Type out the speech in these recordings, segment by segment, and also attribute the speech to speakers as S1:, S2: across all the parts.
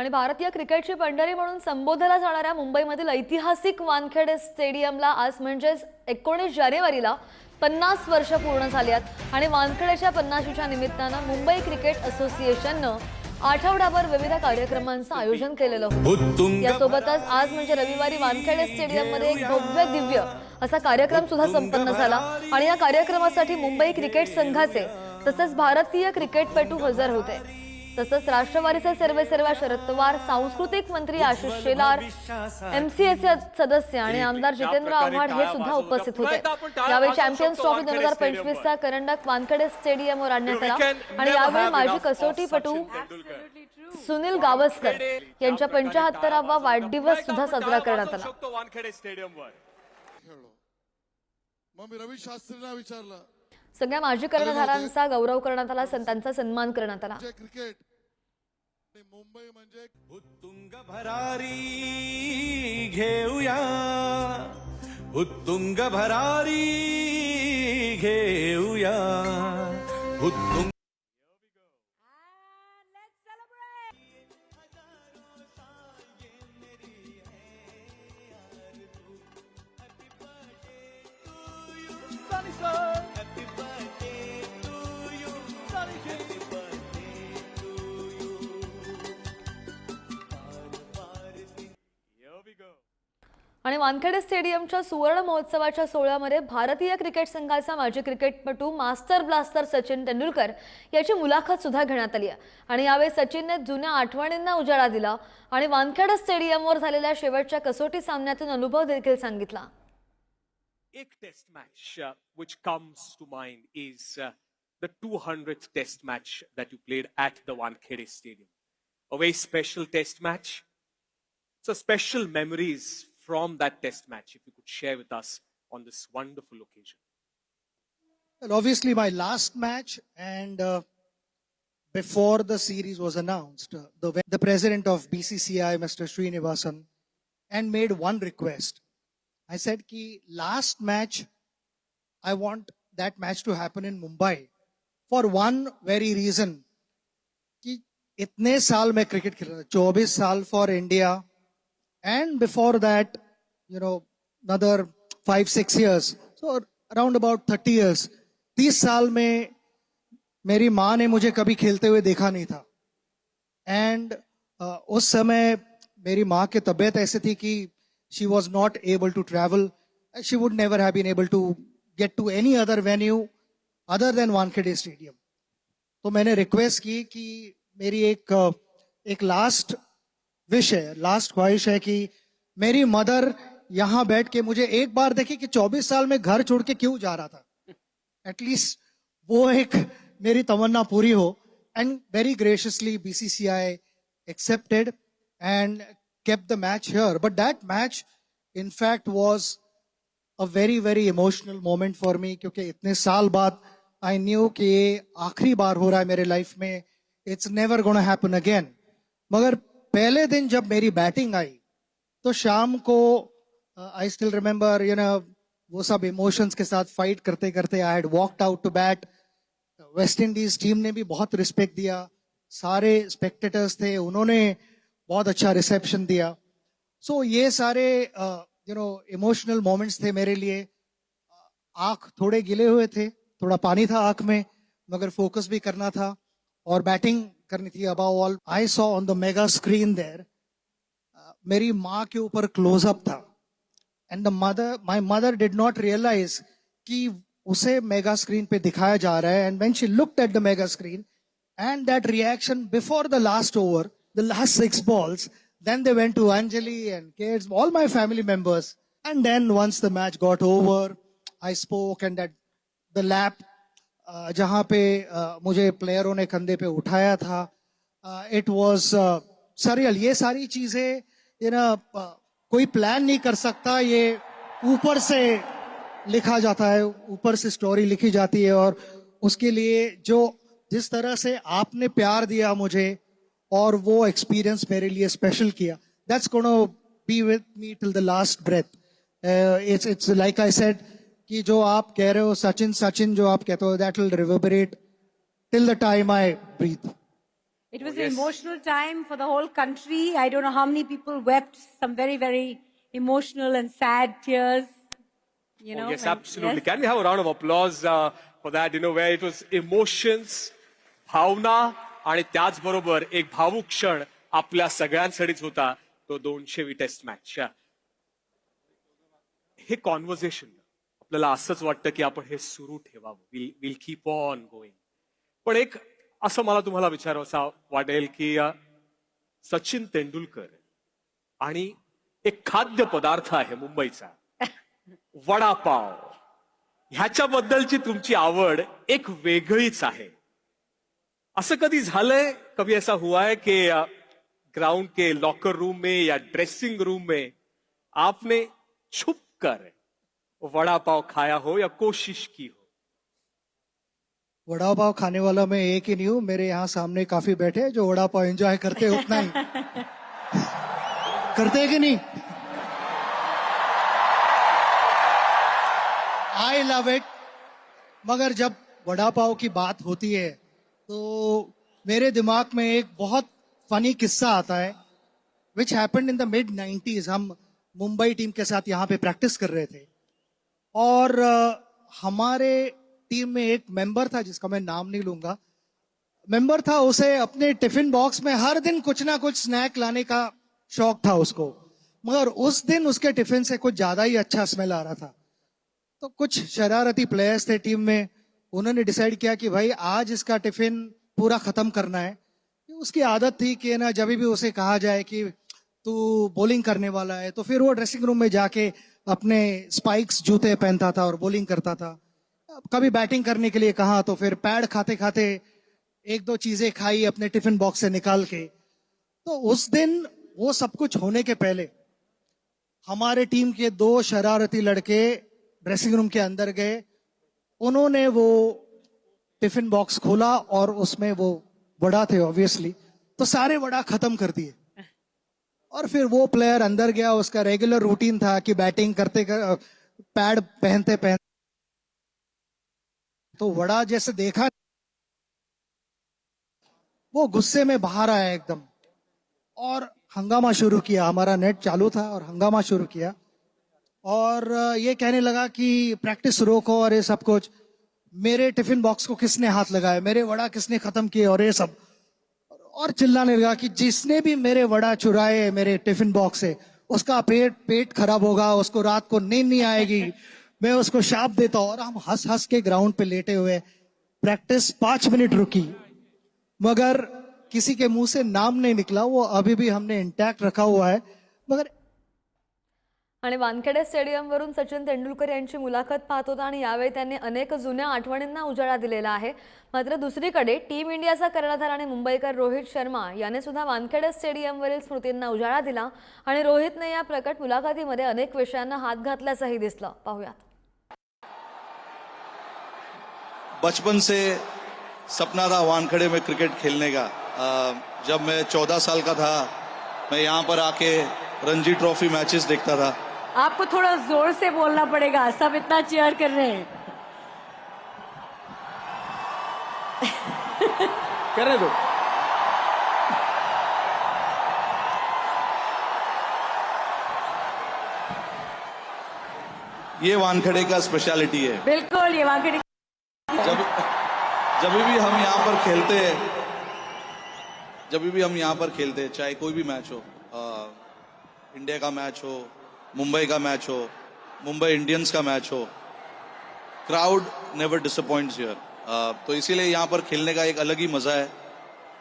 S1: आणि भारतीय क्रिकेटची पंढरी म्हणून संबोधला जाणाऱ्या मुंबईमधील ऐतिहासिक वानखेडे स्टेडियमला आज म्हणजेच 19 जानेवारीला 50 वर्ष पूर्ण झाली आहेत आणि वानखेडेच्या 50वीच्या निमित्तानं मुंबई क्रिकेट असोसिएशननं आठवडाभर विविध कार्यक्रमांचं आयोजन केलेलं होतं। यासोबतच आज म्हणजे रविवारी वानखेडे स्टेडियममध्ये एक भव्य दिव्य असा कार्यक्रम सुद्धा संपन्न झाला आणि या कार्यक्रमासाठी मुंबई क्रिकेट संघाचे तसंच भारतीय क्रिकेटपटू हजर होते। तसंच राष्ट्रवादीचे सर्वेसर्वा शरद पवार, सांस्कृतिक मंत्री आशिष शेलार, एमसीएचे सदस्य आणि आमदार जितेंद्र आव्हाड हे सुद्धा उपस्थित होते। यावेळी चॅम्पियन्स ट्रॉफी 2025चा करंडक वानखेडे स्टेडियमवर आणण्यात आला आणि यावेळी माजी कसोटीपटू सुनील गावस्कर यांच्या 75वा वाढदिवस सुद्धा साजरा करण्यात आला। सगळ्या माजी कर्णधारांचा गौरव करण्यात आला, संतांचा सन्मान करण्यात आला।
S2: क्रिकेट मुंबई म्हणजे
S3: उत्तुंग भरारी घेऊया, उत्तुंग भरारी घेऊया, उत्तुंग
S1: आणि वानखेडे स्टेडियमच्या सुवर्ण महोत्सवाच्या सोहळ्यामध्ये भारतीय क्रिकेट संघाचा माजी क्रिकेटपटू मास्टर ब्लास्टर सचिन तेंडुलकर याची मुलाखत सुद्धा घेण्यात आली आहे आणि यावेळी सचिनने जुन्या आठवणींना उजाळा दिला आणि वानखेडे स्टेडियमवर झालेल्या शेवटच्या कसोटी सामन्यातून अनुभव देखील सांगितला।
S4: एक test match which comes to mind is the 200th test match that you played at the Wankhede Stadium. A very special test match. So special memories from that test match, if you could share with us on this wonderful occasion.
S5: Well, obviously my last match and before the series was announced, the president of BCCI, Mr. Srinivasan, and made one request. I said ki last match, I want that match to happen in Mumbai for one very reason कि इतने साल मैं cricket खेल रहा, 24 साल for India, and before that, you know, another 5-6 years, so around about 30 years. 30 साल में मेरी माँ ने मुझे कभी खेलते हुए देखा नहीं था and उस समय मेरी माँ की तबीयत ऐसी थी कि she was not able to travel. She would never have been able to get to any other venue other than Wankhede Stadium. तो मैंने रिक्वेस्ट की कि मेरी एक लास्ट विश है, लास्ट ख्वाहिश है कि मेरी मदर यहाँ बैठ के मुझे एक बार देखी कि 24 साल में घर छोड़ के क्यों जा रहा था, एटलीस्ट वो एक मेरी तमन्ना पूरी हो। And very graciously BCCI accepted and kept the match here. But that match in fact was a very very emotional moment for me क्योंकि इतने साल बाद I knew कि ये आखिरी बार हो रहा है मेरे लाइफ में, it's never gonna happen again. मगर पहले दिन जब मेरी बैटिंग आई तो शाम को I still remember, you know, वो सब इमोशंस के साथ फाइट करते करते I had walked out to bat. West Indies team ने भी बहुत रिस्पेक्ट दिया, सारे स्पेक्टेटर्स थे, उन्होंने बहुत अच्छा रिसेप्शन दिया। सो ये सारे यू नो इमोशनल मोमेंट्स थे मेरे लिए। आंख थोड़े गिले हुए थे, थोड़ा पानी था आंख में, मगर फोकस भी करना था और बैटिंग करनी थी। Above all I saw on the mega screen there, मेरी माँ के ऊपर क्लोजअप था and my mother did not realize कि उसे मेगा स्क्रीन पे दिखाया जा रहा है। And when she looked at the mega screen and that reaction before the last over, the last 6 balls, then they went to Anjali and kids, all my family members, and then once the match got over, I spoke and that the lap जहाँ पे मुझे प्लेयरों ने कंधे पे उठाया था, it was surreal. ये सारी चीजें ये ना कोई प्लान नहीं कर सकता, ये ऊपर से लिखा जाता है, ऊपर से स्टोरी लिखी जाती है। और उसके लिए जो जिस तरह से आपने प्यार दिया मुझे और वो एक्सपीरियंस मेरे लिए स्पेशल किया, that's gonna be with me till the last breath. It's like I said कि जो आप कह रहे हो सचिन सचिन जो आप कहते हो, that will reverberate till the time I breathe.
S6: It was
S4: yes.
S6: an emotional time for the whole country. I don't know how many people wept, some very, very emotional and sad tears. You know,
S4: Oh, yes,
S6: when-
S4: absolutely.
S6: yes.
S4: Can we have a round of applause for that? Where it was emotions, भावना आणि त्याचबरोबर एक भावुक क्षण आपल्या सगळ्यांसाठीच होता तो 200वी test match. हे conversation आपल्याला असंच वाटतं की आपण हे सुरू ठेवावं. Will keep on going. पण एक असं मला तुम्हाला विचारावं वाटेल की सचिन तेंडुलकर आणि एक खाद्य पदार्थ आहे मुंबईचा वडापाव, ह्याच्याबद्दलची तुमची आवड एक वेगळीच आहे. असं कधी झालंय, कभी ऐसा हुआ है कि ग्राउंड के लॉकर रूम में या ड्रेसिंग रूम में आपने छुप कर वड़ा पाव खाया हो या कोशिश की हो?
S5: वड़ा पाव खाने वाला मैं एक ही नहीं हूँ, मेरे यहाँ सामने काफी बैठे हैं जो वड़ा पाव एंजॉय करते हैं उतना ही करते हैं कि नहीं? I love it. मगर जब वड़ा पाव की बात होती है तो मेरे दिमाग में एक बहुत फनी किस्सा आता है which happened in the mid 90s. हम मुंबई टीम के साथ यहाँ पे प्रैक्टिस कर रहे थे और हमारे टीम में एक मेंबर था जिसका मैं नाम नहीं लूंगा. मेंबर था, उसे अपने टिफिन बॉक्स में हर दिन कुछ ना कुछ स्नैक लाने का शौक था उसको. मगर उस दिन उसके टिफिन से कुछ ज्यादा ही अच्छा स्मेल आ रहा था. तो कुछ शरारती प्लेयर्स थे टीम में, उन्होंने डिसाइड किया कि भाई आज इसका टिफिन पूरा खत्म करना है. उसकी आदत थी कि ना जब भी उसे कहा जाए कि तू बॉलिंग करने वाला है तो फिर वो ड्रेसिंग रूम में जाके अपने स्पाइक्स जूते पहनता था और बॉलिंग करता था. कभी बैटिंग करने के लिए कहा तो फिर पैड खाते खाते एक दो चीजें खाई अपने टिफिन बॉक्स से निकाल के. तो उस दिन वो सब कुछ होने के पहले हमारे टीम के दो शरारती लड़के ड्रेसिंग रूम के अंदर गए. उन्होंने वो टिफिन बॉक्स खोला और उसमें वो वड़ा थे ऑब्वियसली, तो सारे वड़ा खत्म कर दिए. और फिर वो प्लेयर अंदर गया, उसका रेगुलर रूटीन था कि बैटिंग करते पैड पहनते पहनते तो वड़ा जैसे देखा वो गुस्से में बाहर आया एकदम और हंगामा शुरू किया. हमारा नेट चालू था और हंगामा शुरू किया और ये कहने लगा कि प्रैक्टिस रोको और ये सब कुछ. मेरे टिफिन बॉक्स को किसने हाथ लगाया, मेरे वड़ा किसने खत्म किए और ये सब, और चिल्लाने लगा कि जिसने भी मेरे वड़ा चुराए मेरे टिफिन बॉक्स से उसका पेट खराब होगा, उसको रात को नींद नहीं आएगी, मैं उसको शाप देता हूं. और हम हंस हंस के ग्राउंड पे लेटे हुए. प्रैक्टिस 5 मिनट रुकी मगर किसी के मुंह से नाम नहीं निकला. वो अभी भी हमने इंटैक्ट रखा हुआ है. मगर
S1: आणि वानखेडे स्टेडियमवरून सचिन तेंडुलकर यांची मुलाखत पाहत होता आणि यावेळी त्यांनी अनेक जुन्या आठवणींना उजाळा दिलेला आहे. मात्र दुसरीकडे टीम इंडियाचा कर्णधार आणि मुंबईकर रोहित शर्मा याने सुद्धा वानखेडे स्टेडियमवरील स्मृतींना उजाळा दिला आणि रोहितने या प्रकट मुलाखतीमध्ये अनेक विषयांना हात घातल्याचंही दिसलं. पाहूयात.
S7: बचपन से सपना था वानखेड़े में क्रिकेट खेलने का. जब मैं 14 साल का था मैं यहाँ पर आके रणजी ट्रॉफी मैचेस देखता था.
S6: आपको थोड़ा जोर से बोलना पड़ेगा, सब इतना चीयर कर रहे हैं.
S4: करे दो.
S7: ये वानखेड़े का स्पेशलिटी है.
S6: बिल्कुल, ये वानखेड़े
S7: जब जब भी हम यहाँ पर खेलते हैं, जब भी हम यहाँ पर खेलते हैं, चाहे कोई भी मैच हो, इंडिया का मैच हो, मुंबई का मैच हो, मुंबई इंडियंस का मैच हो, क्राउड नेवर डिसअपॉइंट्स हियर. तो इसीलिए यहाँ पर खेलने का एक अलग ही मजा है.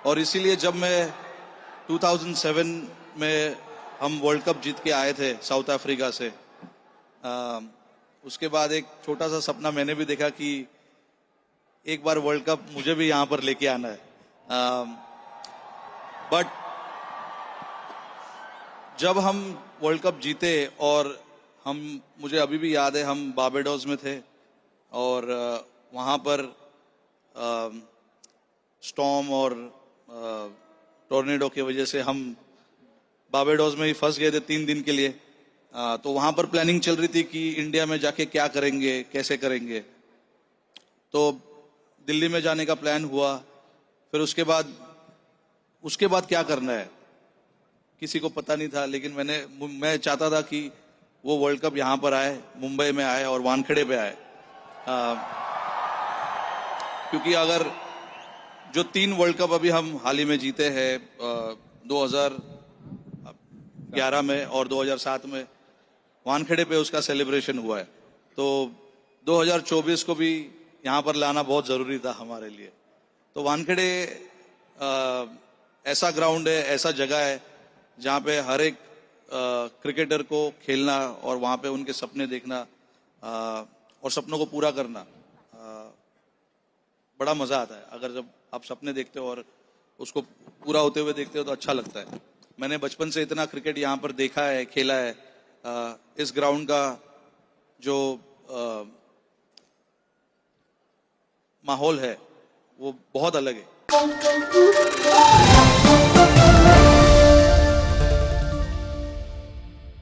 S7: और इसीलिए जब मैं 2007 में हम वर्ल्ड कप जीत के आए थे साउथ अफ्रीका से, उसके बाद एक छोटा सा सपना मैंने भी देखा कि एक बार वर्ल्ड कप मुझे भी यहाँ पर लेके आना है. बट जब हम वर्ल्ड कप जीते और मुझे अभी भी याद है, हम बारबाडोस में थे और वहाँ पर स्टॉर्म और टोर्नेडो की वजह से हम बारबाडोस में ही फंस गए थे 3 दिन के लिए. तो वहाँ पर प्लानिंग चल रही थी कि इंडिया में जाके क्या करेंगे, कैसे करेंगे. तो दिल्ली में जाने का प्लान हुआ. फिर उसके बाद उसके बाद क्या करना है किसी को पता नहीं था, लेकिन मैं चाहता था कि वो वर्ल्ड कप यहाँ पर आए, मुंबई में आए और वानखेड़े पे आए। क्योंकि अगर जो 3 वर्ल्ड कप अभी हम हाल ही में जीते हैं, 2011 में और 2007 में, वानखेड़े पे उसका सेलिब्रेशन हुआ है, तो 2024 को भी यहाँ पर लाना बहुत जरूरी था हमारे लिए। तो वानखेड़े ऐसा ग्राउंड है, ऐसा जगह है जहाँ पे हर एक क्रिकेटर को खेलना और वहाँ पे उनके सपने देखना और सपनों को पूरा करना बड़ा मजा आता है। अगर जब आप सपने देखते हो और उसको पूरा होते हुए देखते हो तो अच्छा लगता है। मैंने बचपन से इतना क्रिकेट यहाँ पर देखा है, खेला है। इस ग्राउंड का जो माहौल है वो बहुत अलग है।